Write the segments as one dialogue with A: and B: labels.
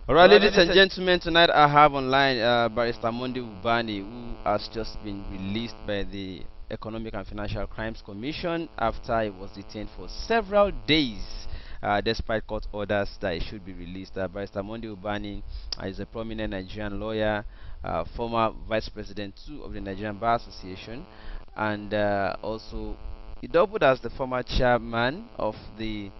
A: All right, ladies and gentlemen, tonight I have online Barrister Monday Ubani, who has just been released by the Economic and Financial Crimes Commission after he was detained for several days, despite court orders that he should be released. Barrister Monday Ubani is a prominent Nigerian lawyer, former vice president too of the Nigerian Bar Association, and also he doubled as the former chairman of the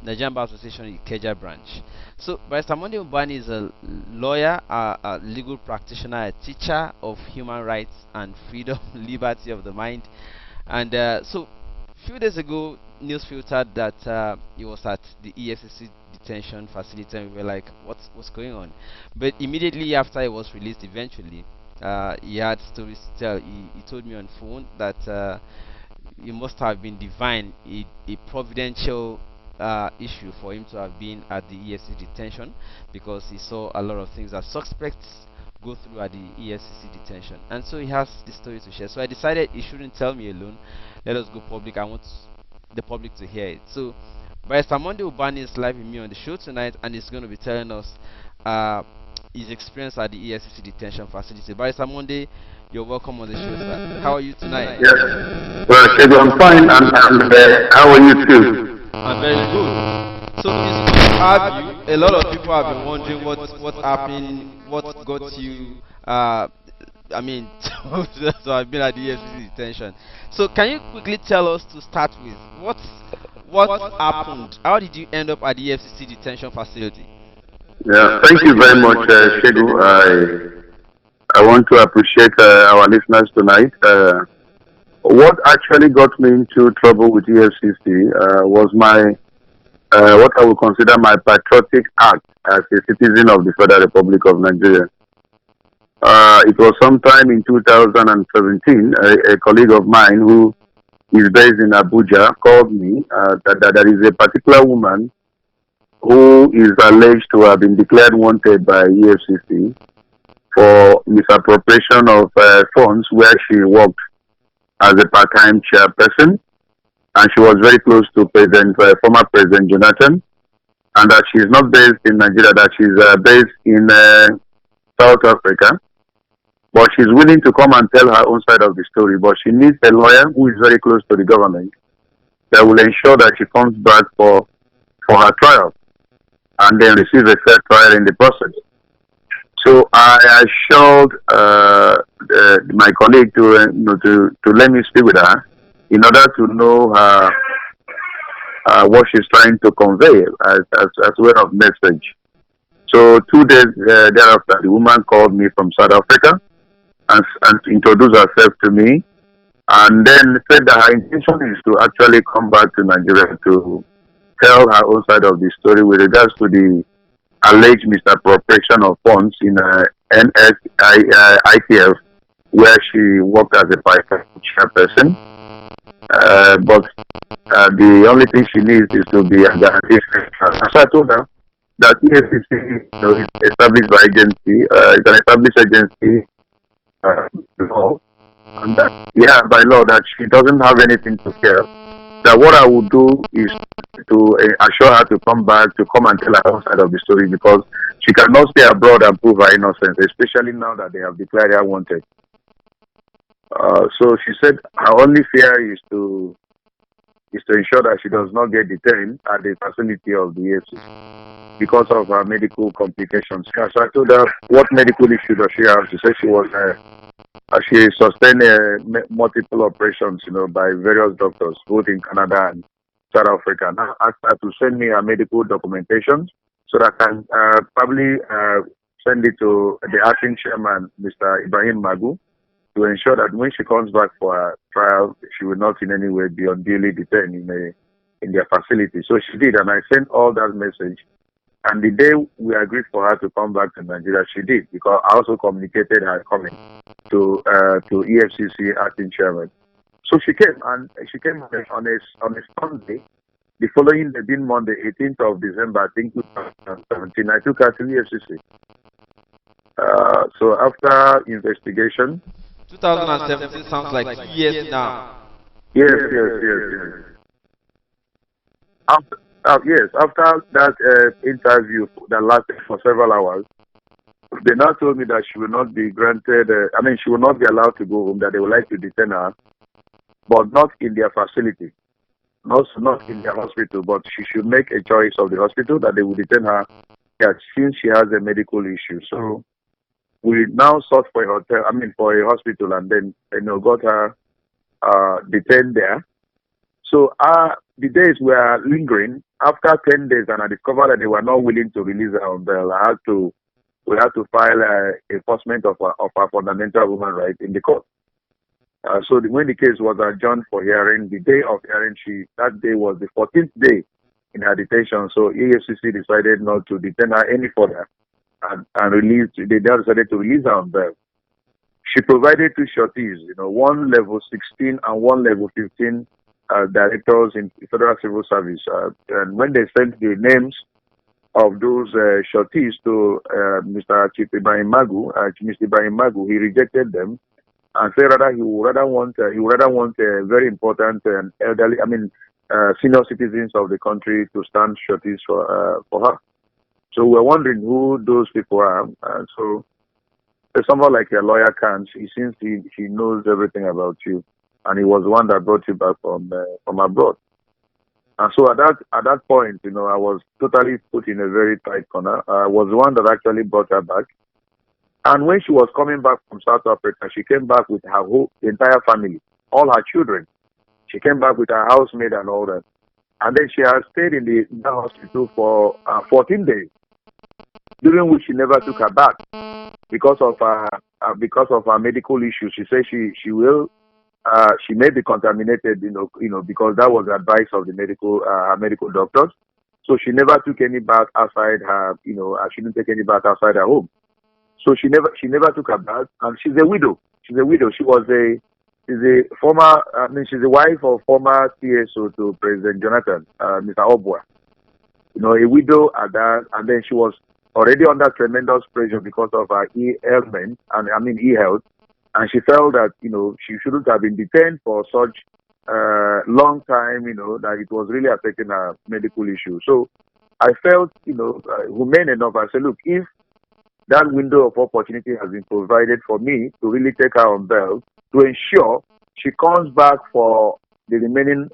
A: Nigerian Bar Association Ikeja branch. So, Barrister Monday Ubani is a lawyer, a legal practitioner, a teacher of human rights and freedom, liberty of the mind. And few days ago, news filtered that he was at the EFCC detention facility, and we were like, what's going on? But immediately after he was released, eventually, he had stories to tell. He told me on phone that it must have been divine, a providential issue for him to have been at the EFCC detention, because he saw a lot of things that suspects go through at the EFCC detention, and so he has this story to share. So I decided he shouldn't tell me alone. Let us go public. I want the public to hear it. So Barrister Monday Ubani is live with me on the show tonight, and he's going to be telling us uh, his experience at the EFCC detention facility. Barrister Monday, you're welcome on the show, sir. How are you tonight?
B: Yes. Well, Sheikh, I'm fine, and how are you too?
A: I'm very good. So it's good to have you. A lot of people have been wondering what happened, what got you. I mean, so I've been at the EFCC detention. So can you quickly tell us, to start with, what happened? How did you end up at the EFCC detention facility?
B: Yeah, thank you very much, Shegu. I want to appreciate our listeners tonight. What actually got me into trouble with EFCC was my what I would consider my patriotic act as a citizen of the Federal Republic of Nigeria. It was sometime in 2017. A colleague of mine who is based in Abuja called me that there is a particular woman who is alleged to have been declared wanted by EFCC for misappropriation of funds where she worked as a part-time chairperson, and she was very close to former President Jonathan, and that she's not based in Nigeria, that she's based in South Africa, but she's willing to come and tell her own side of the story, but she needs a lawyer who is very close to the government that will ensure that she comes back for her trial and then receives a fair trial in the process. So I assured my colleague to let me speak with her in order to know what she's trying to convey as way of message. So 2 days thereafter, the woman called me from South Africa and introduced herself to me, and then said that her intention is to actually come back to Nigeria to tell her own side of the story with regards to the alleged misappropriation of funds in ITF, where she worked as a part-time chairperson. But the only thing she needs is to be a guarantee. So I told her that EFCC, is established by agency, it's an established agency law, and that, by law, that she doesn't have anything to fear. That what I would do is to assure her to come back, to come and tell her own side of the story, because she cannot stay abroad and prove her innocence, especially now that they have declared her wanted. So she said her only fear is to ensure that she does not get detained at the facility of the EFCC because of her medical complications. So I told her, what medical issue does she have? She said she sustained multiple operations, by various doctors, both in Canada and South Africa. Now I asked her to send me her medical documentation so that I can probably send it to the acting chairman, Mr. Ibrahim Magu, to ensure that when she comes back for her trial, she will not in any way be unduly detained in their facility. So she did, and I sent all that message. And the day we agreed for her to come back to Nigeria, she did, because I also communicated her coming to EFCC acting chairman. So she came, and she came on a Sunday. The following day, being Monday, 18th of December, I think 2017, I took her to EFCC. So after investigation,
A: 2017 sounds like 2 years now.
B: Yes. Yes, after that interview that lasted for several hours, they now told me that she will not be granted, she will not be allowed to go home, that they would like to detain her, but not in their facility, not in their hospital, but she should make a choice of the hospital that they will detain her, yeah, since she has a medical issue. So we now sought for a hotel, for a hospital, and then, got her detained there. So the days were lingering. After 10 days, and I discovered that they were not willing to release her on bail, we had to file enforcement of our fundamental human rights in the court. When the case was adjourned for hearing, the day of hearing, that day was the 14th day in her detention. So EFCC decided not to detain her any further, and they now decided to release her on bail. She provided two shorties, one level 16 and one level 15 directors in Federal Civil Service. And when they sent the names of those shorties to Mr. Mr. Ibrahim, he rejected them and said rather he would rather want very important and elderly, senior citizens of the country to stand shorties for her. So we're wondering who those people are. So someone like a lawyer can, he seems he knows everything about you, and he was the one that brought you back from abroad. And so at that point, I was totally put in a very tight corner. I was the one that actually brought her back. And when she was coming back from South Africa, she came back with her whole entire family, all her children. She came back with her housemaid and all that. And then she had stayed in the hospital for 14 days, during which she never took her bath because of her medical issues. She said she may be contaminated, because that was the advice of the medical doctors. So she never took any bath outside her, she didn't take any bath outside her home. So she never took her bath, and she's a widow. She's a widow. She's a she's the wife of former CSO to President Jonathan, Mr. Obwa. A widow at that, and then she was already under tremendous pressure because of her e-health, and she felt that she shouldn't have been detained for such long time, that it was really affecting her medical issue. So I felt humane enough. I said, look, if that window of opportunity has been provided for me to really take her on bail to ensure she comes back for the remaining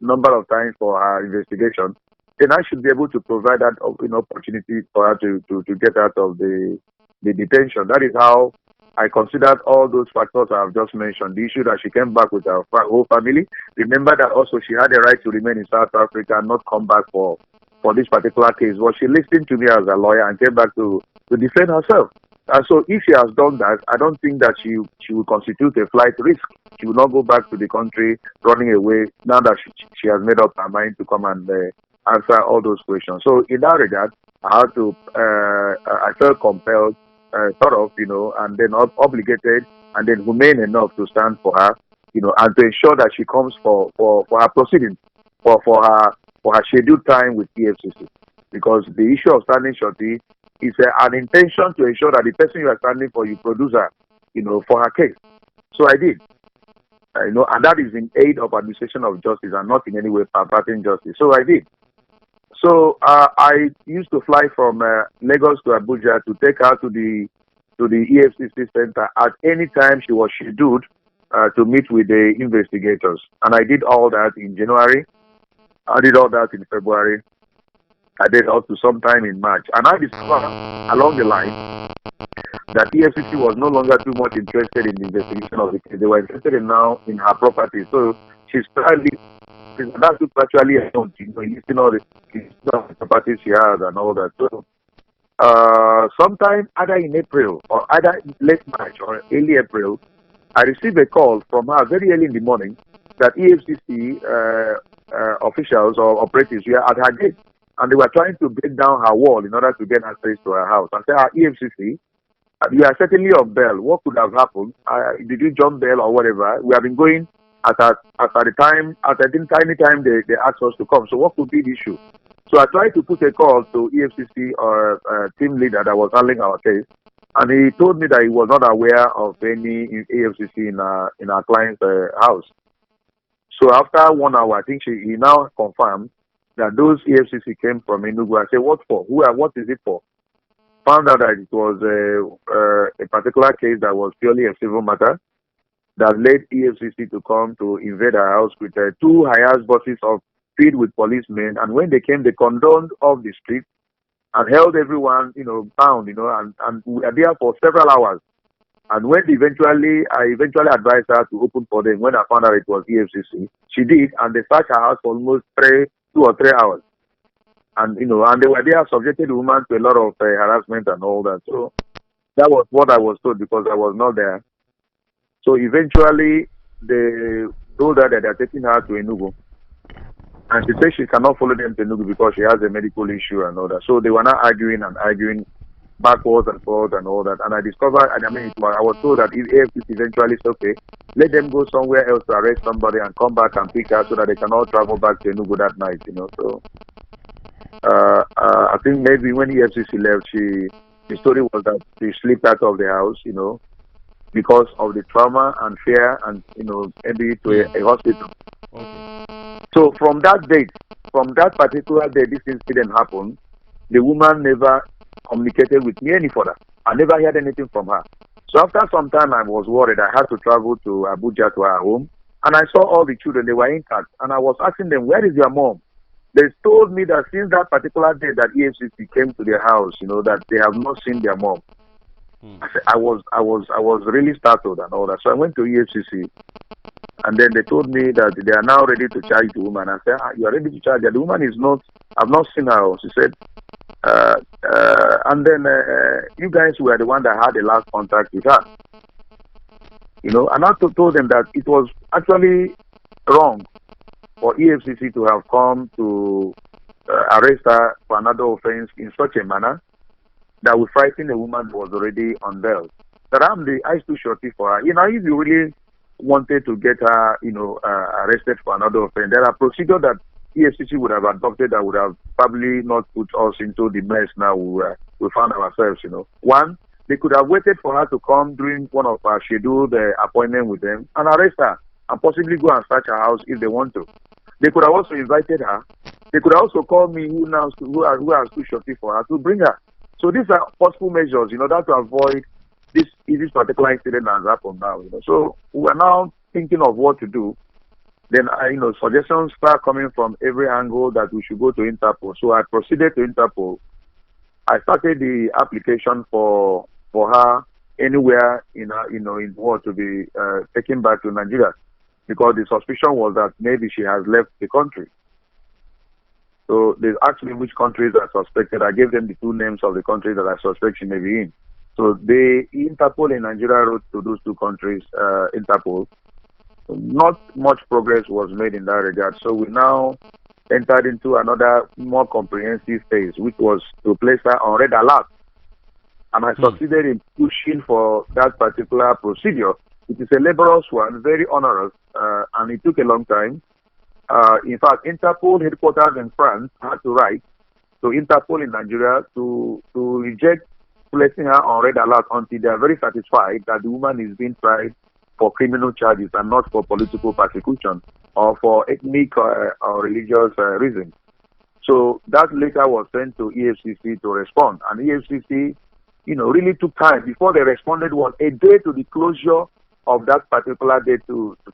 B: number of times for her investigation, then I should be able to provide that opportunity for her to get out of the detention. That is how I considered all those factors I have just mentioned. The issue that she came back with her whole family. Remember that also she had a right to remain in South Africa and not come back for this particular case. Well, she listened to me as a lawyer and came back to defend herself. And so if she has done that, I don't think that she will constitute a flight risk. She will not go back to the country running away now that she has made up her mind to come and answer all those questions. So in that regard, I felt compelled, and then obligated, and then humane enough to stand for her, and to ensure that she comes for her proceedings, for her scheduled time with EFCC. Because the issue of standing shorty is an intention to ensure that the person you are standing for, you produce her, for her case. So I did. And that is in aid of administration of justice and not in any way perverting justice. So I did. So I used to fly from Lagos to Abuja to take her to the EFCC center at any time she was scheduled to meet with the investigators. And I did all that in January. I did all that in February. I did up to sometime in March. And I discovered along the line that EFCC was no longer too much interested in the investigation of the case. They were interested in her property. So she's probably that's actually a note, listing all the properties she has and all that. So sometime either in April or either late March or early April, I received a call from her very early in the morning that EFCC officials or operatives were at her gate, and they were trying to break down her wall in order to get access to her house. And said, EFCC, you are certainly on bail. What could have happened? Did you jump bail or whatever? We have been going at the time, tiny time they asked us to come. So what could be the issue? So I tried to put a call to EFCC or team leader that was handling our case, and he told me that he was not aware of any EFCC in our client's house. So after 1 hour, I think he now confirmed that those EFCC came from Enugu. I said, what for? What is it for? Found out that it was a particular case that was purely a civil matter that led EFCC to come to invade our house with two hired buses of filled with policemen. And when they came, they condoned off the street and held everyone, bound, and we were there for several hours. And when I eventually advised her to open for them, when I found out it was EFCC, she did, and they searched her house for almost 2 or 3 hours. And, and they were there, subjected the woman to a lot of harassment and all that. So that was what I was told because I was not there. So eventually, they told her that they're taking her to Enugu. And she said she cannot follow them to Enugu because she has a medical issue and all that. So they were not arguing backwards and forwards and all that. And I discovered, I was told that if AFCC eventually said, okay, let them go somewhere else to arrest somebody and come back and pick her so that they cannot travel back to Enugu that night, So I think maybe when EFCC left, the story was that she slipped out of the house, because of the trauma and fear and, maybe to a hospital.
A: Okay.
B: So from that particular day this incident happened, the woman never communicated with me any further. I never heard anything from her. So after some time, I was worried. I had to travel to Abuja to her home, and I saw all the children. They were intact, and I was asking them, "Where is your mom?" They told me that since that particular day that EFCC came to their house, that they have not seen their mom. I was really startled and all that. So I went to EFCC, and then they told me that they are now ready to charge the woman. I said, "You are ready to charge her? The woman is not. I've not seen her." She said, and then you guys were the one that had the last contact with her. And I told them that it was actually wrong for EFCC to have come to arrest her for another offense in such a manner that would frighten a woman who was already on bail. That I'm the eyes too shorty for her. If you really wanted to get her, arrested for another offense, there are procedures that EFCC would have adopted that would have probably not put us into the mess now we found ourselves, One, they could have waited for her to come during one of our scheduled appointment with them and arrest her and possibly go and search her house if they want to. They could have also invited her. They could also call me who are too shorty for her to bring her. So these are possible measures, that to avoid this particular incident that has happened now. So we are now thinking of what to do. Then suggestions start coming from every angle that we should go to Interpol. So I proceeded to Interpol. I started the application for her anywhere in the world to be taken back to Nigeria, because the suspicion was that maybe she has left the country. So they asked me which countries are suspected. I gave them the two names of the countries that I suspect she may be in. So Interpol in Nigeria wrote to those two countries, Interpol. Not much progress was made in that regard. So we now entered into another more comprehensive phase, which was to place her on red alert. And I succeeded in pushing for that particular procedure. It is a laborious one, very onerous, and it took a long time. In fact, Interpol headquarters in France had to write to Interpol in Nigeria to reject placing her on red alert until they are very satisfied that the woman is being tried for criminal charges and not for political persecution or for ethnic or religious reasons. So that letter was sent to EFCC to respond, and EFCC, really took time before they responded. Was a day to the closure of that particular day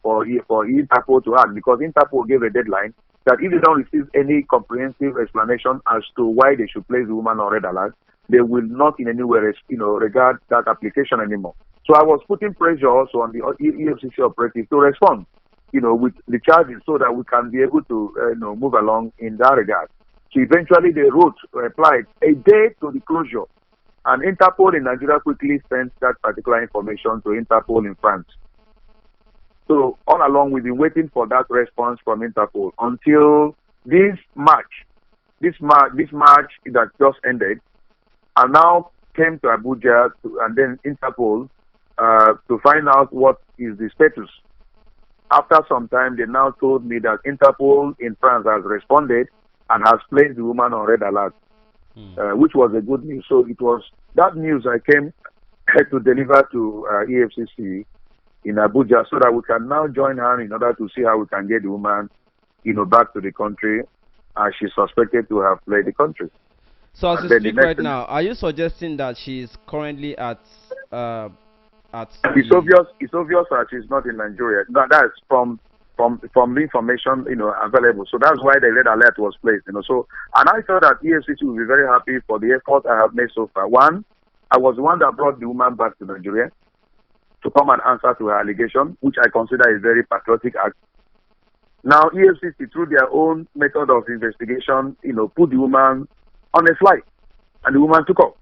B: for Interpol to act, because Interpol gave a deadline that if they don't receive any comprehensive explanation as to why they should place the woman on red alert, they will not in any way regard that application anymore. So I was putting pressure also on the EFCC operative to respond, with the charges so that we can be able to, move along in that regard. So eventually they replied a day to the closure, and Interpol in Nigeria quickly sent that particular information to Interpol in France. So all along we've been waiting for that response from Interpol until this March that just ended, and now came to Abuja and then Interpol to find out what is the status. After some time, they now told me that Interpol in France has responded and has placed the woman on red alert, which was a good news. So it was that news I came to deliver to EFCC in Abuja, so that we can now join hands in order to see how we can get the woman, back to the country and she's suspected to have fled the country.
A: So as
B: And
A: you
B: then the
A: speak
B: next
A: right
B: thing,
A: now, are you suggesting that she is currently uh, at
B: it's
A: the...
B: obvious. It's obvious that she's not in Nigeria. That's from the information available. So that's why the red alert was placed. So and I thought that EFCC would be very happy for the effort I have made so far. One, I was the one that brought the woman back to Nigeria to come and answer to her allegation, which I consider a very patriotic act. Now EFCC, through their own method of investigation, put the woman on a flight, and the woman took off.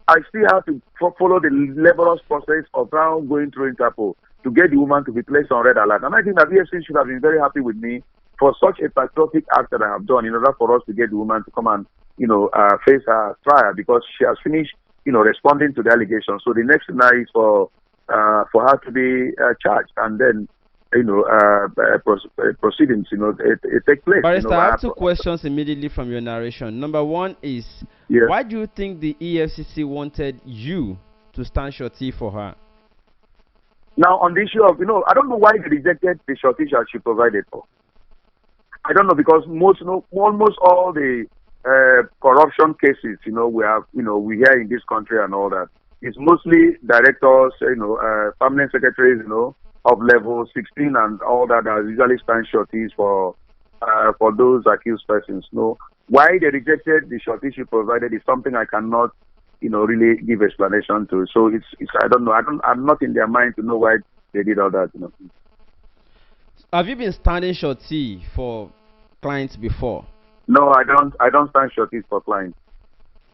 B: I still have to follow the laborious process of now going through Interpol to get the woman to be placed on red alert. And I think that EFCC should have been very happy with me for such a patriotic act that I have done in order for us to get the woman to come and, face her trial, because she has finished, responding to the allegations. So the next thing now is for her to be charged, and then proceedings, it take place.
A: Barrister, I have two questions immediately from your narration. Number one is,
B: yeah.
A: Why do you think the EFCC wanted you to stand surety for her?
B: Now, on the issue of, I don't know why they rejected the surety that she provided for. I don't know, because almost all the corruption cases, we have, we hear in this country and all that, it's mostly directors, permanent secretaries, of level 16 and all that usually stand sureties for those accused persons. Why they rejected the surety she provided is something I cannot, really give explanation to. So it's I don't know. I'm not in their mind to know why they did all that.
C: Have you been standing surety for clients before?
B: No, I don't. I don't stand sureties for clients.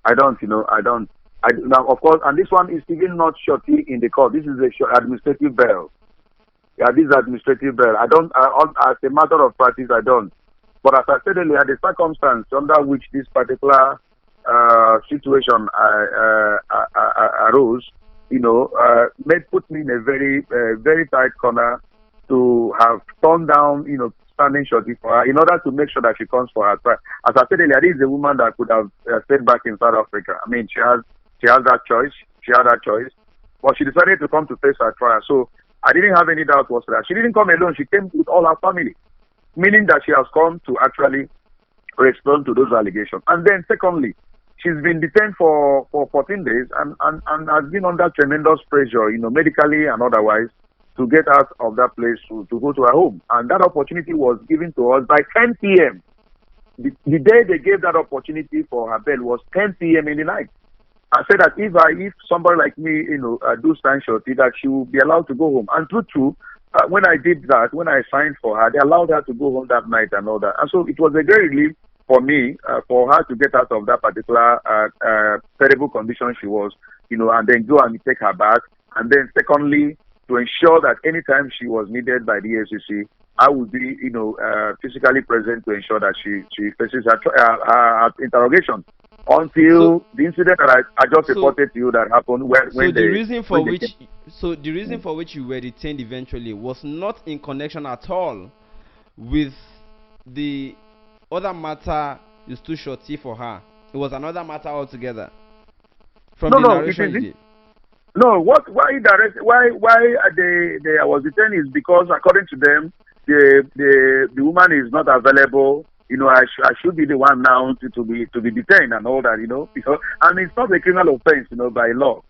B: I don't. Now, of course, and this one is even not surety in the court. This is a administrative bail. Yeah, this is administrative bail. I don't, as a matter of practice, I don't. But as I said earlier, the circumstance under which this particular situation arose, put me in a very tight corner to have turned down, standing surety for her in order to make sure that she comes for her trial. As I said earlier, this is a woman that could have stayed back in South Africa. I mean, she has that choice. She had that choice. But she decided to come to face her trial. So I didn't have any doubt whatsoever. She didn't come alone. She came with all her family, meaning that she has come to actually respond to those allegations. And then secondly, she's been detained for 14 days and has been under tremendous pressure, medically and otherwise, to get out of that place to go to her home. And that opportunity was given to us by 10 p.m. The day they gave that opportunity for her bail was 10 p.m. in the night. I said that if somebody like me, do stand surety, that she will be allowed to go home. And true, when I did that, when I signed for her, they allowed her to go home that night and all that. And so it was a great relief for me, for her to get out of that particular terrible condition she was, and then go and take her back. And then secondly, to ensure that anytime she was needed by the EFCC, I would be, physically present to ensure that she faces her interrogation until the incident that I just reported to you that happened
C: the reason for which you were detained eventually was not in connection at all with the other matter you stood surety for her. It was another matter altogether. Why I was detained is because, according to them, the woman is not available. I should be the one now to be detained and all that, because, and it's not a criminal offense, by law.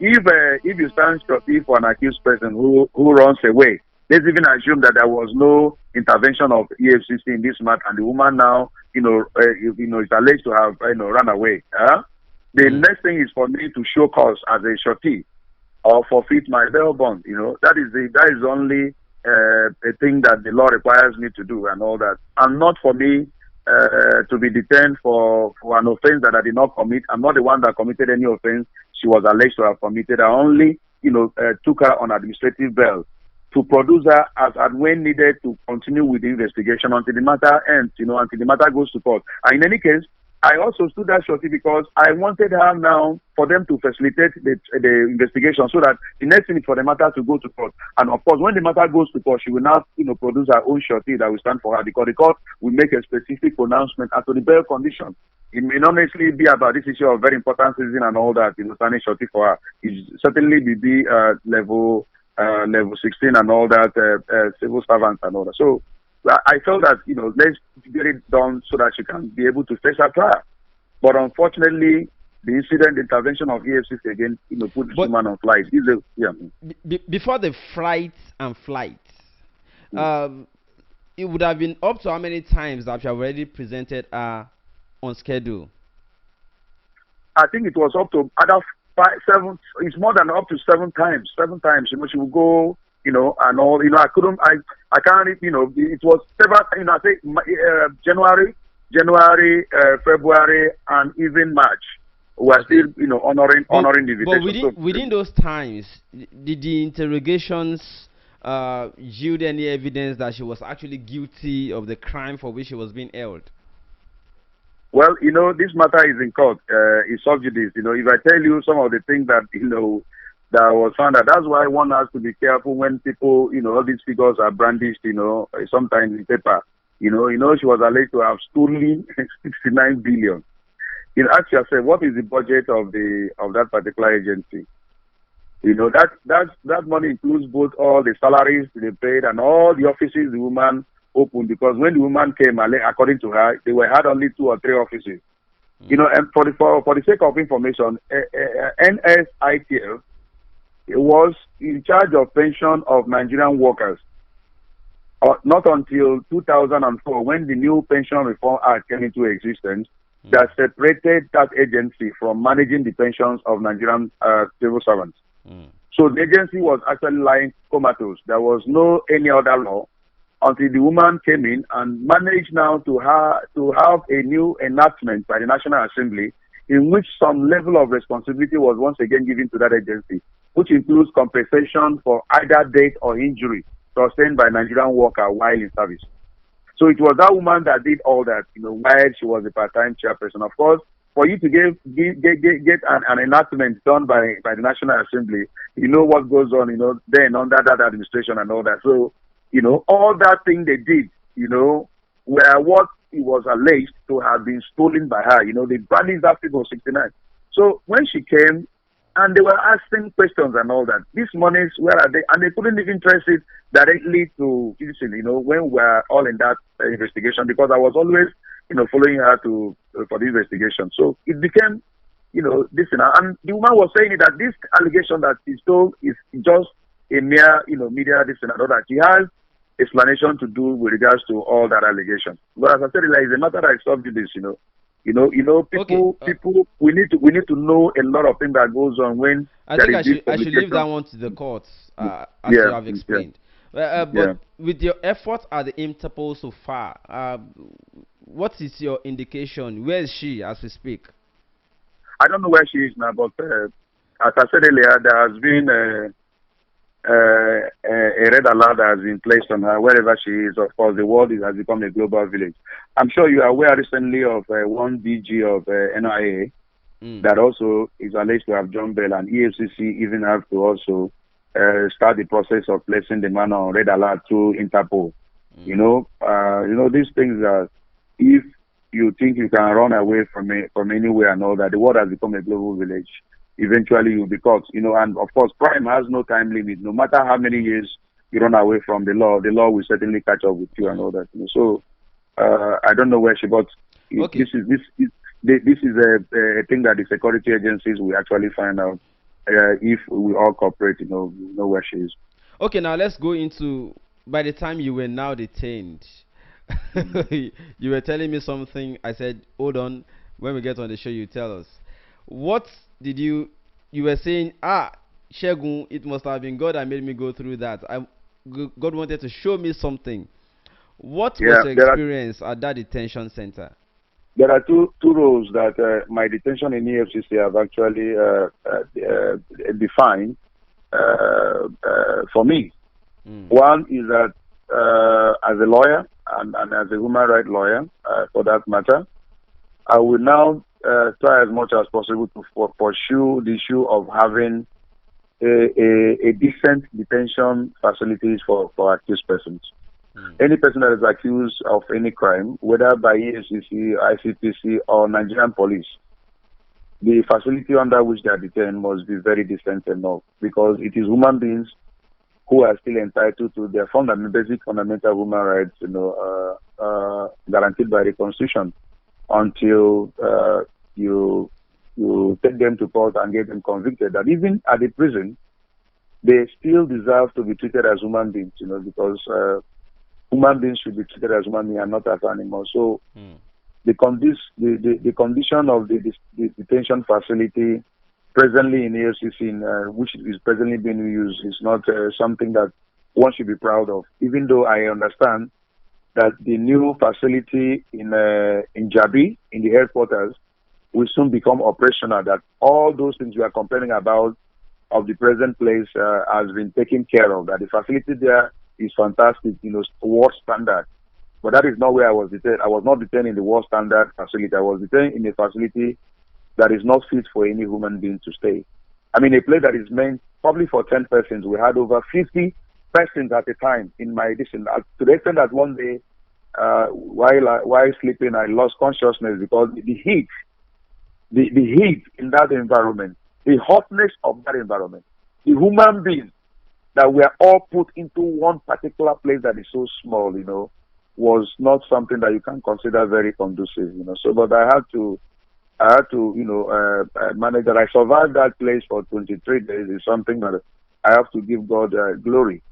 C: If you stand surety for an accused person who runs away, let's even assume that there was no intervention of EFCC in this matter, and the woman now, is alleged to have, run away. The next thing is for me to show cause as a surety or forfeit my bail bond. That is only a thing that the law requires me to do and all that, and not for me to be detained for an offense that I did not commit. I'm not the one that committed any offense she was alleged to have committed. I only, took her on administrative bail to produce her as and when needed to continue with the investigation until the matter ends, until the matter goes to court. And in any case, I also stood that surety because I wanted her now for them to facilitate the investigation so that the next thing is for the matter to go to court. And of course, when the matter goes to court, she will now, produce her own surety that will stand for her, because the court will make a specific pronouncement as to the bail condition. It may not necessarily be about this issue of very important citizen and all that, standing surety for her. It certainly will be level 16 and all that, civil servants and all that. So I felt that, let's get it done so that she can be able to face her trial. But unfortunately, the incident intervention of EFCC again, put this woman on flight.
A: Before the flight,
C: Mm.
A: it would have been up to how many times that you have already presented on schedule?
C: I think it was up to other 5, 7. It's more than up to 7 times. 7 times. She would go, and all. I can't. It was several. I think January, February, and even March. We're
A: Okay.
C: still, honoring the
A: But
C: invitation.
A: within those times, did the interrogations yield any evidence that she was actually guilty of the crime for which she was being held?
C: Well, this matter is in court. It's sub judice. If I tell you some of the things that that was found out, that's why one has to be careful when people, all these figures are brandished. Sometimes in paper. She was alleged to have stolen 69 billion. Ask yourself, what is the budget of that particular agency? That money includes both all the salaries they paid and all the offices the woman opened, because when the woman came, according to her, they had only 2 or 3 offices. And for the sake of information, NSITL was in charge of pension of Nigerian workers. Not until 2004, when the new Pension Reform Act came into existence, that separated that agency from managing the pensions of Nigerian civil servants. So the agency was actually lying comatose. There was no any other law until the woman came in and managed now to have a new enactment by the National Assembly in which some level of responsibility was once again given to that agency, which includes compensation for either death or injury sustained by Nigerian worker while in service. So it was that woman that did all that, while she was a part-time chairperson. Of course, for you to get an enactment done by the National Assembly, what goes on, then under that administration and all that. So, all that thing they did, were what it was alleged to have been stolen by her. They branded that figure 69. So when she came, and they were asking questions and all that, these monies, where are they? And they couldn't even trace it directly to, when we were all in that investigation, because I was always, following her for the investigation. So it became, this, and the woman was saying that this allegation that she stole is just a mere, media, this and that. She has explanation to do with regards to all that allegation. But as I said, it's a matter that is sub judice, people.
A: Okay.
C: People. We need to know a lot of things that goes on when.
A: I think I should leave that one to the courts, as you have explained. But with your effort at the Interpol so far, what is your indication? Where is she as we speak?
C: I don't know where she is now, but as I said earlier, there has been a red alert that has been placed on her wherever she is. Of course, the world has become a global village. I'm sure you are aware recently of one DG of NIA that also is alleged to have jumped bail, and EFCC even have to also start the process of placing the man on red alert through Interpol. These things are, if you think you can run away from anywhere and all that, the world has become a global village. Eventually you'll be caught, and of course crime has no time limit. No matter how many years you run away from the law will certainly catch up with you and all that. So I don't know where she, but
A: okay.
C: This is a thing that the security agencies will actually find out if we all cooperate. Know where she is.
A: Okay, now let's go into, by the time you were now detained, you were telling me something. I said, hold on, when we get on the show you tell us. What did you were saying, Shegun, it must have been God that made me go through that. God wanted to show me something. What was your experience at that detention center?
C: There are two roles that my detention in EFCC have actually defined for me. One is that as a lawyer and as a human rights lawyer, for that matter, I will now try as much as possible to pursue the issue of having a decent detention facilities for accused persons. Any person that is accused of any crime, whether by EFCC, ICPC, or Nigerian police, the facility under which they are detained must be very decent enough, because it is human beings who are still entitled to their basic fundamental human rights, guaranteed by the Constitution, until you take them to court and get them convicted. That even at the prison, they still deserve to be treated as human beings, because human beings should be treated as human beings and not as animals. So the condition of the detention facility presently in EFCC, which is presently being used, is not something that one should be proud of. Even though I understand that the new facility in Jabi, in the headquarters, will soon become operational. That all those things we are complaining about of the present place has been taken care of. That the facility there is fantastic, world standard. But that is not where I was detained. I was not detained in the world standard facility. I was detained in a facility that is not fit for any human being to stay. I mean, a place that is meant probably for 10 persons. We had over 50 persons at a time in my edition. To the extent that one day, while sleeping, I lost consciousness because the heat in that environment, the hotness of that environment, the human beings that were all put into one particular place that is so small, was not something that you can consider very conducive, So, but I had to manage that. I survived that place for 23 days. Is something that I have to give God glory.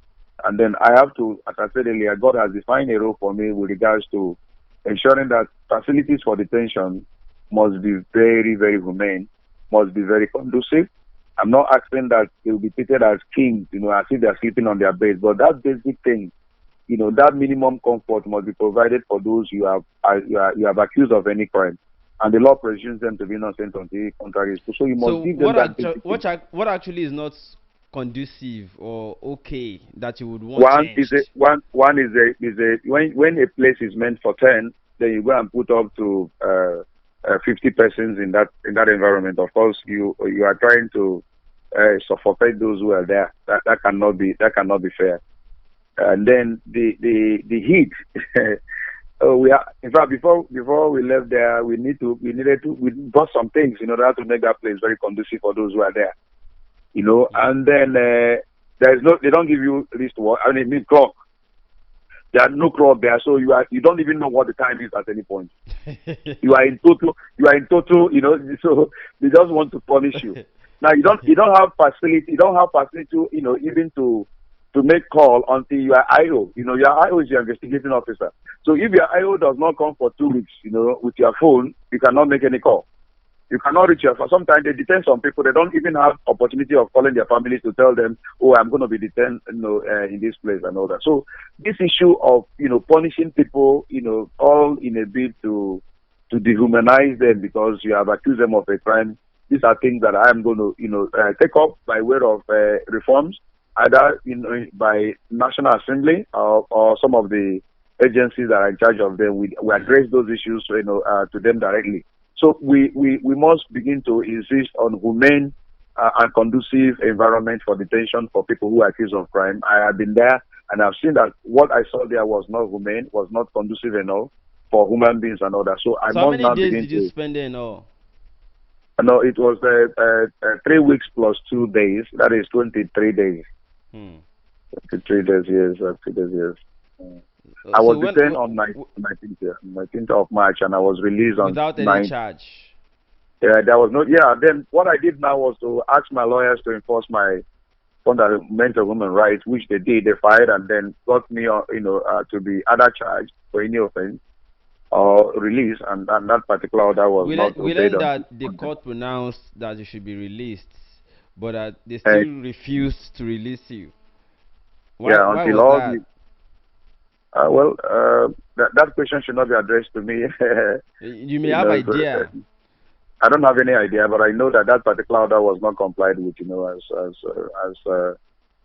C: And then I have to, as I said earlier, God has defined a role for me with regards to ensuring that facilities for detention must be very, very humane, must be very conducive. I'm not asking that they will be treated as kings, as if they're sleeping on their beds, but that basic thing, that minimum comfort must be provided for those you have accused of any crime. And the law presumes them to be innocent until the contrary is true. So you must give them that.
A: What actually is not conducive or okay that you would want changed?
C: When a place is meant for 10, then you go and put up to 50 persons in that environment. Of course, you are trying to suffocate those who are there. That cannot be fair. And then the heat. In fact, before we left there, we bought some things in order to make that place very conducive for those who are there. And then they don't give you wristwatch. I mean clock. There are no clock there, so you don't even know what the time is at any point. you are in total, so they just want to punish you. Now you don't have facility, even to make call until you are IO. Your IO is your investigating officer. So if your IO does not come for 2 weeks, with your phone, you cannot make any call. You cannot reach your phone. Sometimes they detain some people. They don't even have opportunity of calling their families to tell them, oh, I'm going to be detained, in this place and all that. So this issue of, punishing people, all in a bid to dehumanize them because you have accused them of a crime. These are things that I am going to, take up by way of reforms, either by National Assembly or some of the agencies that are in charge of them. We address those issues, to them directly. So we must begin to insist on humane and conducive environment for detention for people who are accused of crime. I have been there and I've seen that what I saw there was not humane, was not conducive enough for human beings and all that. So
A: how many days did you spend there in all?
C: No, it was 3 weeks plus 2 days. That is 23 days. 23 days, yes. 3 days, yes. I was detained on 19th of March, and I was released on
A: without any charge.
C: Yeah, there was no. Yeah, then what I did now was to ask my lawyers to enforce my fundamental human rights, which they did. They fired and then got me, to be either charged for any offense or released, and that particular order was not obeyed.
A: We learned that the court pronounced that you should be released, but they still refused to release you. Why
C: until
A: was that?
C: That question should not be addressed to me.
A: You may have idea.
C: I don't have any idea, but I know that particular order was not complied with,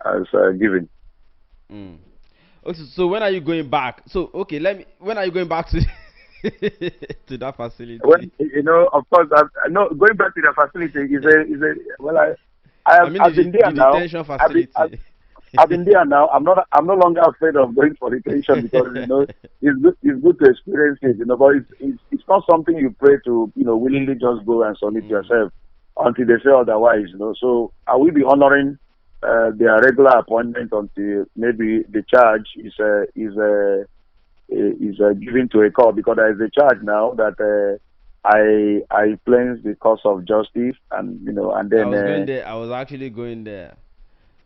C: as given.
A: Okay, so when are you going back? So when are you going back to to that facility?
C: When, of course, going back to the facility is a I've been there now.
A: Detention facility.
C: I've been there now. I'm no longer afraid of going for detention because it's good to experience it. But it's not something you pray to willingly just go and submit yourself until they say otherwise. So I will be honoring their regular appointment until maybe the charge is given to a court, because there is a charge now that I influence the course of justice, and and
A: I
C: then
A: was going there. I was actually going there.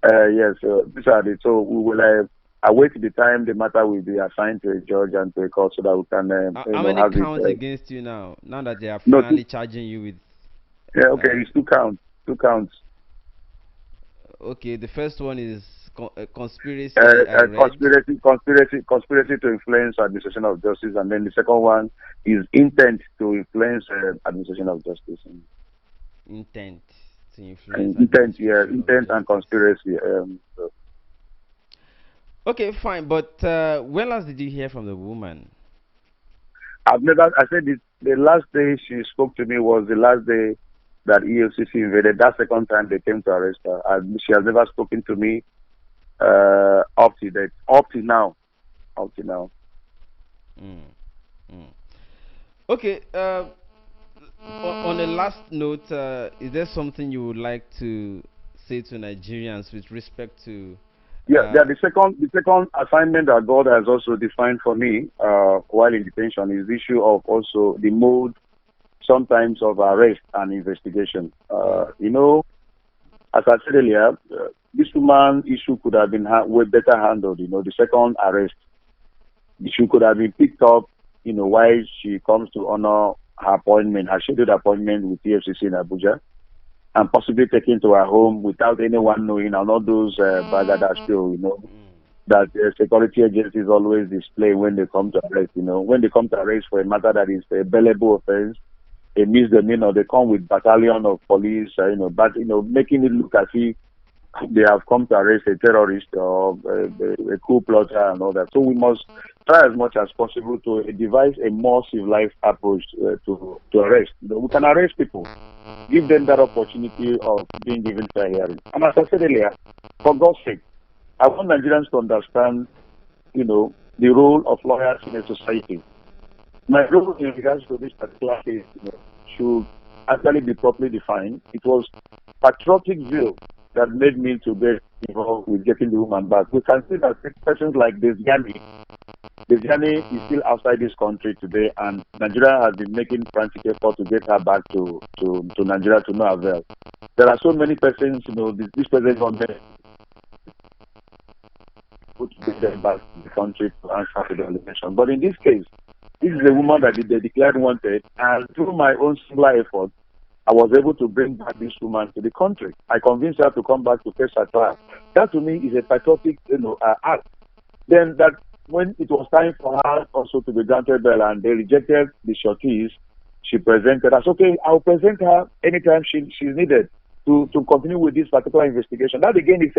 C: yes, these are the, so we will await the time the matter will be assigned to a judge and to a court, so that we can
A: How many
C: have it.
A: counts against you now? Now that they are
C: No,
A: finally charging you with.
C: yeah, okay,
A: Uh,
C: it's two counts, two counts.
A: okay, the first one is conspiracy. I read.
C: Conspiracy to influence administration of justice, and then the second one is intent to influence administration of justice.
A: Intent to influence
C: And intent, yeah,
A: administration of
C: intent and
A: justice.
C: conspiracy.
A: Okay, fine. But when last did you hear from the woman?
C: I've never. I said the last day she spoke to me was the last day that EFCC invaded. That second time they came to arrest her. And she has never spoken to me up to date, up to now, up to now.
A: Mm, mm. Okay. On a last note, is there something you would like to say to Nigerians with respect to?
C: Yeah. The second assignment that God has also defined for me while in detention is the issue of also the mode sometimes of arrest and investigation. As I said earlier, this woman issue could have been way better handled. The second arrest issue could have been picked up. While she comes to honor her appointment, her scheduled appointment with EFCC in Abuja, and possibly taken to her home without anyone knowing, and all those bagada show, that security agencies always display when they come to arrest. When they come to arrest for a matter that is a bailable offense, a misdemeanor, they come with battalion of police, but making it look as if they have come to arrest a terrorist or a coup plotter and all that. So we must try as much as possible to devise a more civilized approach to arrest. We can arrest people, give them that opportunity of being given fair hearing. And as I said earlier, for God's sake, I want Nigerians to understand, the role of lawyers in a society. My role in regards to this particular case, should actually be properly defined. It was patriotic zeal that made me to get involved with getting the woman back. We can see that persons like Desiani is still outside this country today, and Nigeria has been making frantic effort to get her back to Nigeria to no avail. There are so many persons, this president government put them back to the country to answer to the election. But in this case, this is a woman that they declared wanted, and through my own singular effort, I was able to bring back this woman to the country. I convinced her to come back to face her trial. That to me is a patriotic, act. Then that when it was time for her also to be granted bail and they rejected the shorties, she presented us. Okay, I'll present her anytime she's needed to continue with this particular investigation. That again is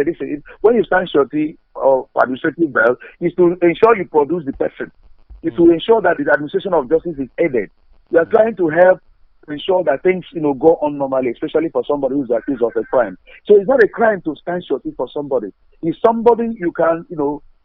C: when you stand shorty or administrative bail, is to ensure you produce the person. Is to ensure that the administration of justice is aided. We are trying to help ensure that things, go on normally, especially for somebody who's accused of a crime. So it's not a crime to stand shorty for somebody. It's somebody you can,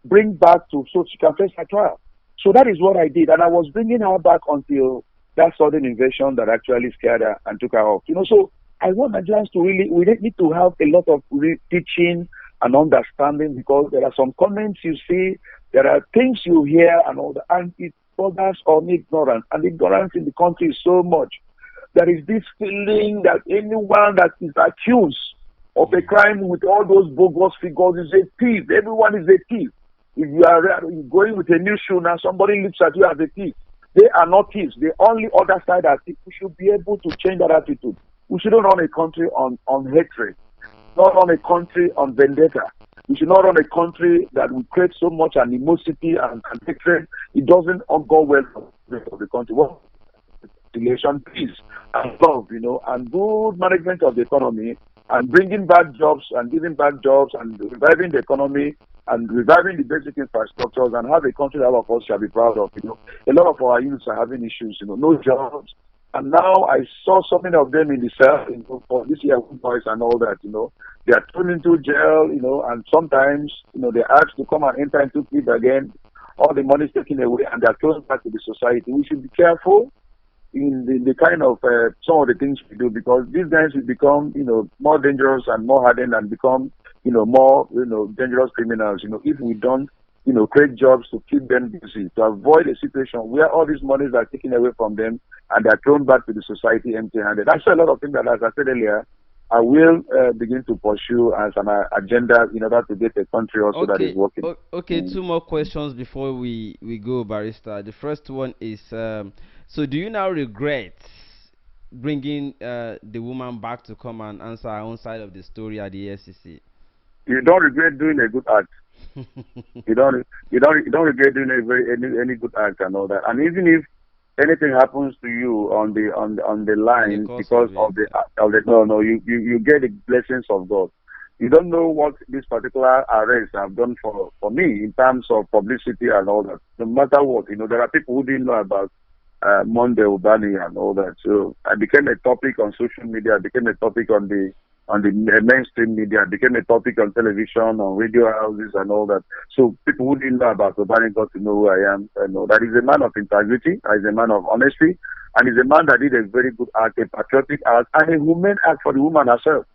C: bring back so she can face her trial. So that is what I did, and I was bringing her back until that sudden invasion that actually scared her and took her off. So I want Nigerians to we need to have a lot of teaching and understanding, because there are some comments you see, there are things you hear and all that, and it borders on ignorance, and ignorance in the country is so much. There is this feeling that anyone that is accused of a crime with all those bogus figures is a thief. Everyone is a thief. If you are going with a new shoe now, somebody looks at you as a thief. They are not thieves. The only other side are thieves. We should be able to change that attitude. We shouldn't run a country on hatred, not run a country on vendetta. We should not run a country that will create so much animosity and hatred. It doesn't go well for the country. Well, peace and love, and good management of the economy, and bringing back jobs and giving back jobs and reviving the economy and reviving the basic infrastructures, and have a country that all of us shall be proud of. A lot of our youths are having issues, no jobs. And now I saw so many of them in the cell, for this year, boys and all that, they are thrown into jail, and sometimes, they're asked to come and enter into plead again. All the money is taken away and they're thrown back to the society. We should be careful in the kind of some of the things we do, because these guys will become, more dangerous and more hardened and become more, dangerous criminals, if we don't, create jobs to keep them busy, to avoid a situation where all these monies are taken away from them and they're thrown back to the society empty-handed. That's a lot of things that, as I said earlier, I will begin to pursue as an agenda in order to get a country also that is working.
A: Okay, two more questions before we go, Barrister. The first one is, so do you now regret bringing the woman back to come and answer her own side of the story at the EFCC?
C: You don't regret doing a good act. you don't regret doing any good act and all that. And even if anything happens to you on the line because of the no, you get the blessings of God. You don't know what this particular arrests have done for me in terms of publicity and all that. No matter what, there are people who didn't know about Monday Ubani and all that. So I became a topic on social media. I became a topic on the mainstream media. I became a topic on television, on radio houses and all that. So people who didn't know about Ubani got to know who I am. That is a man of integrity. That is a man of honesty. And he's a man that did a very good act, a patriotic act, and a humane act for the woman herself.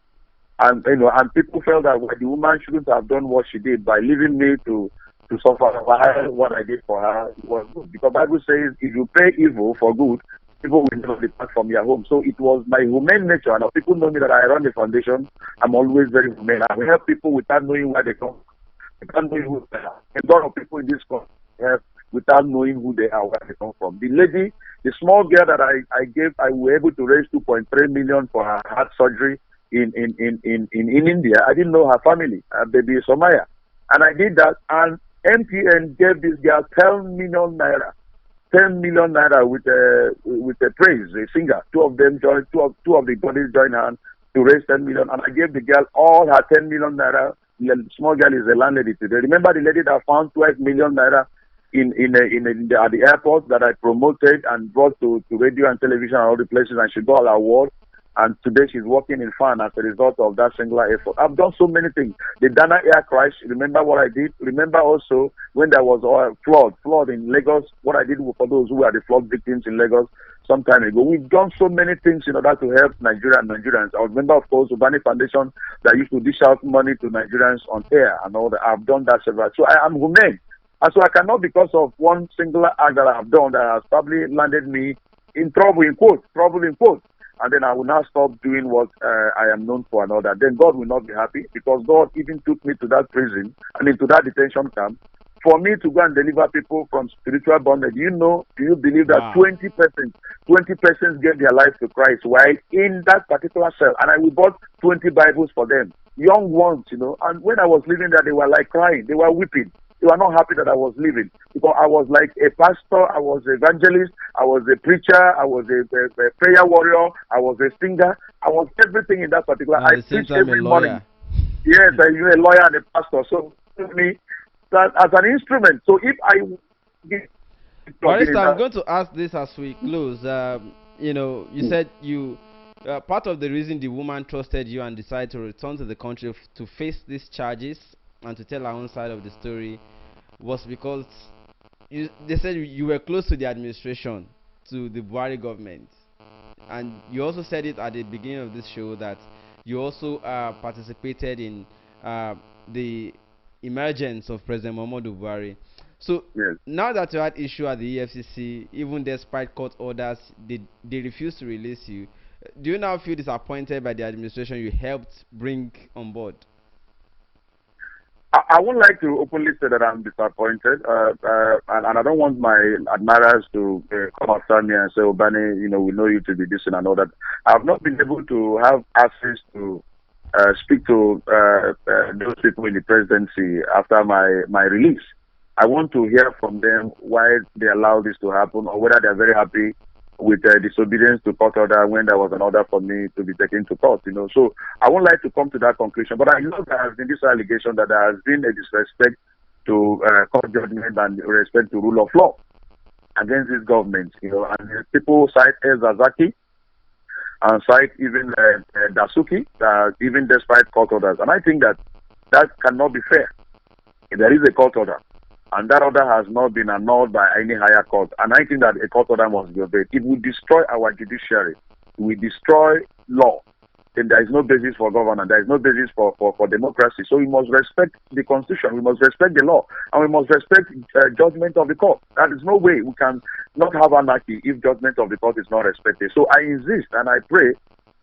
C: And and people felt that the woman shouldn't have done what she did by leaving me to suffer what I did for her was good. Because the Bible says, if you pay evil for good, people will never depart from your home. So it was my humane nature. And people know me that I run the foundation. I'm always very humane. I help people without knowing where they come from, without knowing who they are. A lot of people in this country help without knowing who they are, where they come from. The lady, the small girl that I was able to raise 2.3 million for her heart surgery in India. I didn't know her family, baby Somaya. And I did that, and MTN gave this girl 10 million naira. 10 million naira with a praise, a singer. Two of the bodies joined hands to raise 10 million, and I gave the girl all her 10 million naira. The small girl is a landlady today. Remember the lady that found 12 million naira at the airport that I promoted and brought to radio and television and all the places, and she got an award. And today she's working in FAN as a result of that singular effort. I've done so many things. The Dana air crash, remember what I did? Remember also when there was a flood in Lagos, what I did for those who are the flood victims in Lagos some time ago. We've done so many things in order to help Nigeria and Nigerians. I remember, of course, Ubani Foundation that used to dish out money to Nigerians on air and all that. I've done that several. So I am humane. And so I cannot, because of one singular act that I've done that has probably landed me in trouble, in quotes, and then I will now stop doing what I am known for and all that. Then God will not be happy, because God even took me to that prison, to that detention camp, for me to go and deliver people from spiritual bondage. Do you believe that 20 persons gave their lives to Christ while in that particular cell? And I bought 20 Bibles for them, young ones, and when I was living there, they were like crying, they were weeping. They were not happy that I was leaving, because I was like a pastor, I was an evangelist, I was a preacher, I was a prayer warrior, I was a singer, I was everything in that particular. I preached every morning. Yes, I was a lawyer and a pastor. So me that as an instrument. So if I
A: Barrister, I'm going to ask this as we close. You said part of the reason the woman trusted you and decided to return to the country to face these charges and to tell her own side of the story was because they said you were close to the administration, to the Buhari government. And you also said it at the beginning of this show that you also participated in the emergence of President Muhammadu Buhari. So now that you had issue at the EFCC, even despite court orders, they refused to release you. Do you now feel disappointed by the administration you helped bring on board?
C: I would like to openly say that I'm disappointed, and I don't want my admirers to come after me and say, Ubani, we know you to be this and all that. I've not been able to have access to speak to those people in the presidency after my release. I want to hear from them why they allow this to happen, or whether they're very happy with disobedience to court order when there was an order for me to be taken to court, So I won't like to come to that conclusion, but I know there has been this allegation that there has been a disrespect to court judgment and respect to rule of law against this government, and people cite El Zazaki and cite even Dasuki, even despite court orders. And I think that cannot be fair. There is a court order, and that order has not been annulled by any higher court. And I think that a court order must be obeyed. It will destroy our judiciary. It will destroy law. then there is no basis for governance. There is no basis for democracy. So we must respect the constitution. We must respect the law, and we must respect judgment of the court. There is no way we can not have anarchy if judgment of the court is not respected. So I insist and I pray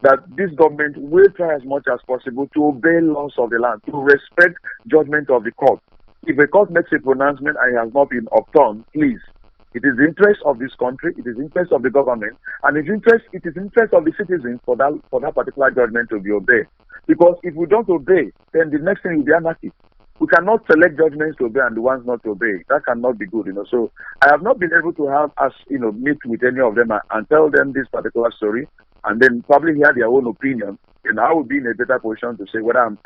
C: that this government will try as much as possible to obey laws of the land, to respect judgment of the court. If a court makes a pronouncement and it has not been upturned, please, it is the interest of this country, it is the interest of the government, and it is the interest of the citizens for that particular judgment to be obeyed. Because if we don't obey, then the next thing will be anarchy. We cannot select judgments to obey and the ones not to obey. That cannot be good, So I have not been able to have us, meet with any of them and tell them this particular story, and then probably hear their own opinion. And I will be in a better position to say whether I'm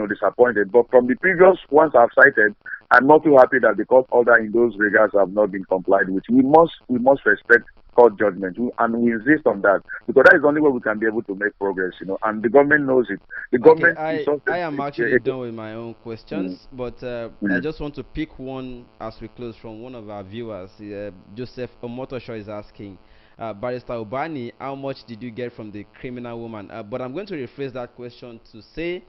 C: disappointed. But from the previous ones I've cited, I'm not too happy that because order in those regards have not been complied with. We must respect court judgment, and we insist on that, because that is the only way we can be able to make progress, and the government knows it. The government.
A: Okay, I am actually done with my own questions, but I
C: Mm.
A: just want to pick one as we close from one of our viewers. Joseph Omotosho is asking, Barrister Ubani, how much did you get from the criminal woman? But I'm going to rephrase that question to say,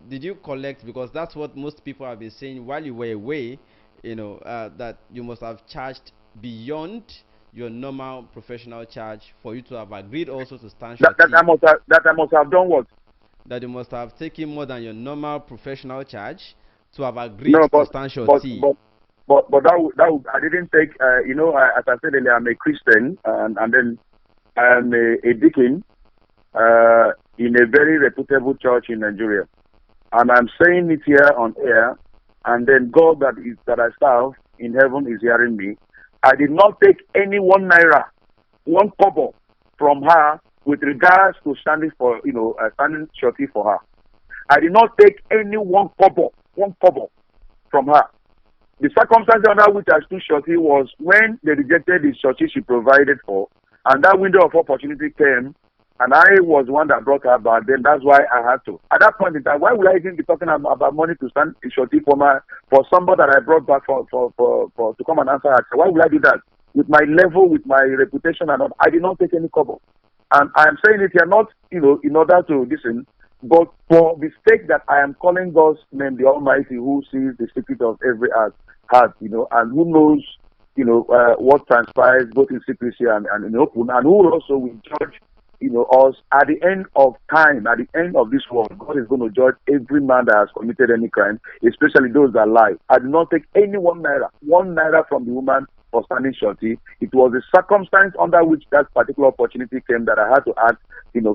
A: did you collect, because that's what most people have been saying while you were away, that you must have charged beyond your normal professional charge for you to have agreed also to stand
C: That
A: surety.
C: I must have done what?
A: That you must have taken more than your normal professional charge to have agreed
C: No,
A: to
C: but
A: stand
C: but
A: surety.
C: but I didn't take. As I said earlier, I'm a Christian, and then I'm a deacon in a very reputable church in Nigeria, and I'm saying it here on air, and then God that I serve in heaven is hearing me. I did not take any 1 naira, 1 kobo from her with regards to standing surety for her. I did not take any 1 kobo from her. The circumstance under which I stood surety was when they rejected the surety she provided for, and that window of opportunity came, and I was the one that brought her back. Then that's why I had to. At that point in time, why would I even be talking about money to stand surety for somebody that I brought back for to come and answer her? Why would I do that? With my level, with my reputation, and all, I did not take any kobo. And I am saying it here not in order to listen, but for the sake that I am calling God's name, the Almighty, who sees the secret of every heart, and who knows, what transpires both in secrecy and in open, and who also will judge, us at the end of time, at the end of this world. God is going to judge every man that has committed any crime, especially those that lie. I did not take any 1 naira from the woman for standing surety. It was the circumstance under which that particular opportunity came that I had to act,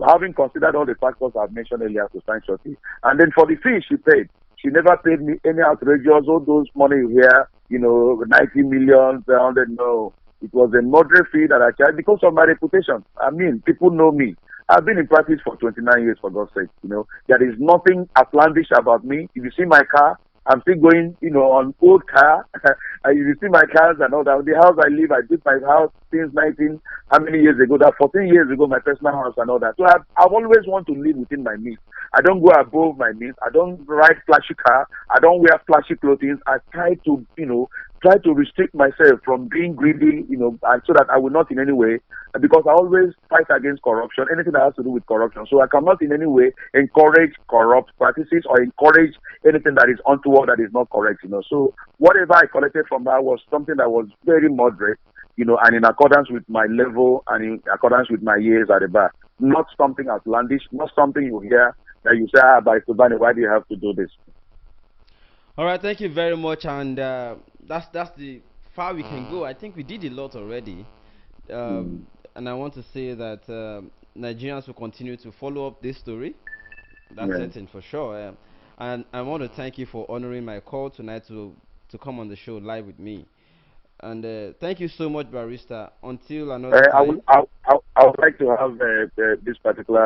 C: having considered all the factors I've mentioned earlier to stand surety. And then for the fee she paid, she never paid me any outrageous, all those money you hear, 90 million, 100, no. It was a moderate fee that I charged because of my reputation. I mean, people know me. I've been in practice for 29 years, for God's sake. There is nothing outlandish about me. If you see my car, I'm still going, on old car. If you see my cars and all that, the house I live, I built my house since how many years ago? That 14 years ago, my personal house and all that. So I've always wanted to live within my means. I don't go above my means. I don't ride flashy car. I don't wear flashy clothing. I try to restrict myself from being greedy, and so that I will not in any way, because I always fight against corruption, anything that has to do with corruption. So I cannot in any way encourage corrupt practices or encourage anything that is untoward, that is not correct, So whatever I collected from her was something that was very moderate, and in accordance with my level and in accordance with my years at the bar. Not something outlandish, not something you hear that you say, by Ubani, why do you have to do this?
A: All right, thank you very much, and that's the far we can go. I think we did a lot already,
C: Mm.
A: and I want to say that Nigerians will continue to follow up this story. That's
C: Yeah.
A: certain for sure. And I want to thank you for honoring my call tonight to come on the show live with me. And thank you so much, Barrister. Until another time.
C: I would like to have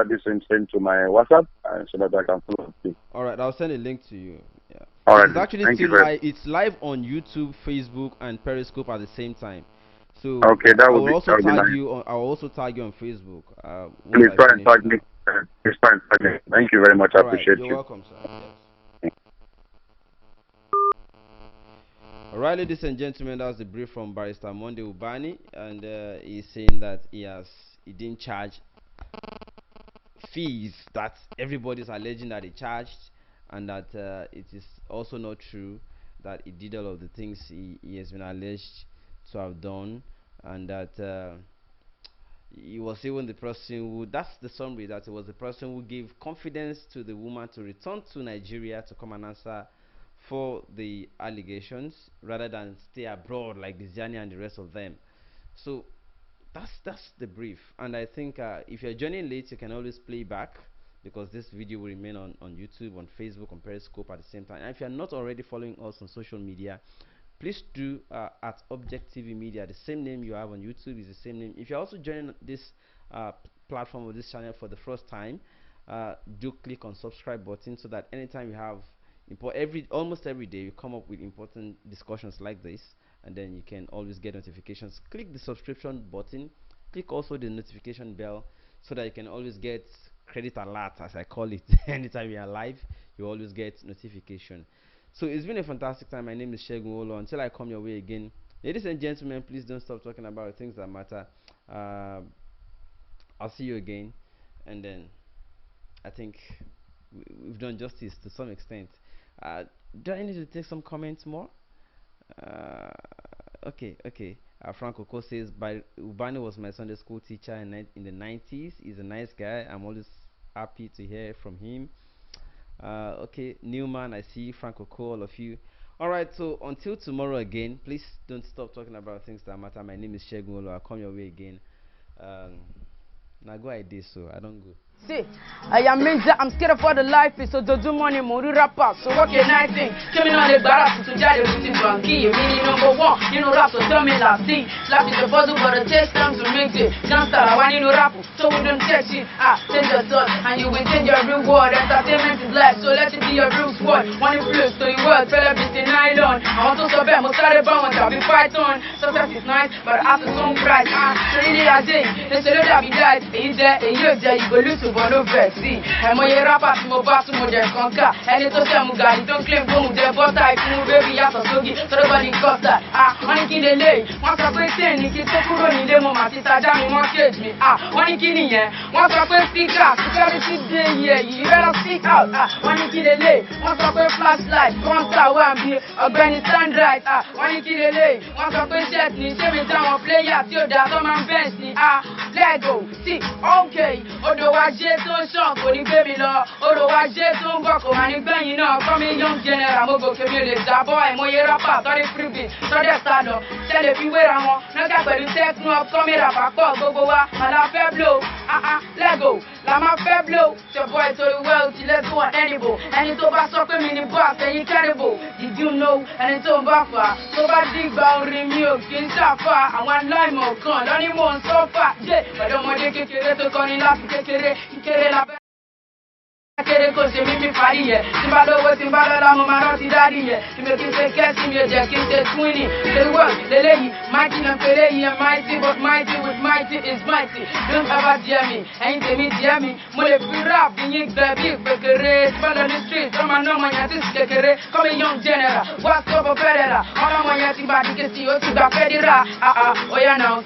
C: this instance to my WhatsApp so that I can follow up.
A: All right, I'll send a link to you. Yeah,
C: All
A: it
C: right.
A: is actually
C: Thank you
A: still
C: very.
A: live. It's live on YouTube, Facebook, and Periscope at the same time. So
C: Okay,
A: I will also
C: that would be
A: tag
C: nice.
A: you. I will also tag you on Facebook once
C: Please
A: I
C: try and
A: finish
C: tag me.
A: now.
C: Please try and tag me. Thank you very much. I
A: All right,
C: appreciate
A: you're
C: you.
A: welcome, sir. Yes. All right, ladies and gentlemen, that's the brief from Barrister Monday Ubani, and he's saying that he didn't charge fees that everybody's alleging that he charged, and that it is also not true that he did all of the things he has been alleged to have done, and that he was even the person who, that's the summary, that he was the person who gave confidence to the woman to return to Nigeria to come and answer for the allegations rather than stay abroad like Diziani and the rest of them. So that's the brief, and I think if you're joining late, you can always play back, because this video will remain on YouTube, on Facebook, on Periscope at the same time. And if you're not already following us on social media, please do at Objectv Media. The same name you have on YouTube is the same name. If you're also joining this platform or this channel for the first time, do click on subscribe button, so that anytime you have almost every day you come up with important discussions like this, and then you can always get notifications. Click the subscription button, click also the notification bell, so that you can always get credit alert, as I call it. Anytime you are live, you always get notification. So it's been a fantastic time. My name is Shegun Olo. Until I come your way again, ladies and gentlemen, please don't stop talking about things that matter. I'll see you again, and then I think we've done justice to some extent. Do I need to take some comments more? Okay. Frank Oko says, Ubani was my Sunday school teacher in the 90s. He's a nice guy. I'm always happy to hear from him. Okay, Newman, I see Frank Oko, all of you. Alright, so until tomorrow again, please don't stop talking about things that matter. My name is Shegun Olo. I'll come your way again. Now go I did, so I don't go.
D: See, I am Minza, I'm scared of all the life is so do money, Muru rapper. So what can I think? Coming on the bar to judge the GTBank. You mean number one, you know rap, so tell me last see. Slap is the puzzle, but the test comes to make it. Don't start, I want you to rap, so we don't text it. Change your thoughts, and you will change your reward. Entertainment is life, so let it be your real sport. One influence, so you work, fell up in nylon. I want to stop them, most of the bound, I'll be python. Success is nice, but after some price, so really I think, they say that be died. Is there a year that you go lose? No vexi. I'm a rapper, I'm a bass, I'm a conquer. And it's a Samugari, don't claim go with the butter. I can baby after Sogi, so nobody got that. One in the lane, once I put 10, you can take a in the moment, it's a damn mortgage me. One in the lane, once I put speaker, security day, yeah, you better speak out. One in the lane, once I put flashlight, once I want to be Afghanistan right. One in the lane, once I put set me, save me down, play at your dad, on my bench, let go, see, okay, otherwise. To shop for the baby law, otherwise, don't work on any bang, from a young general, Mogo community, boy, Moya Rapa, sorry, freebie, so that's Sado, tell if you wear a more, not that, but you take no coming up, I call Gogoa, and I fair blow, let go, Lama fair blow, your boy to the world, let's go on animal, and it's over soccer mini box, and you cannibal, did you know, and it's over far, so bad big boundary milk, in Safa, and one lime of corn, only one so far, yeah, but don't want to get to call in last, Kere la Kere cose mi farie, Timbalo la mama ti darie, ti metti se cassi mi je kinte twinny, the world, the lady, mighty and Pele and mighty, but mighty with mighty is mighty. Don't ever dear me, ain't me dear me, mole rap, the ink baby, Bekere, spell on the street, from my no mayatis Kere, come a young general, what's up a pedera, all my yati body can see you to the pedera, oh yeah now.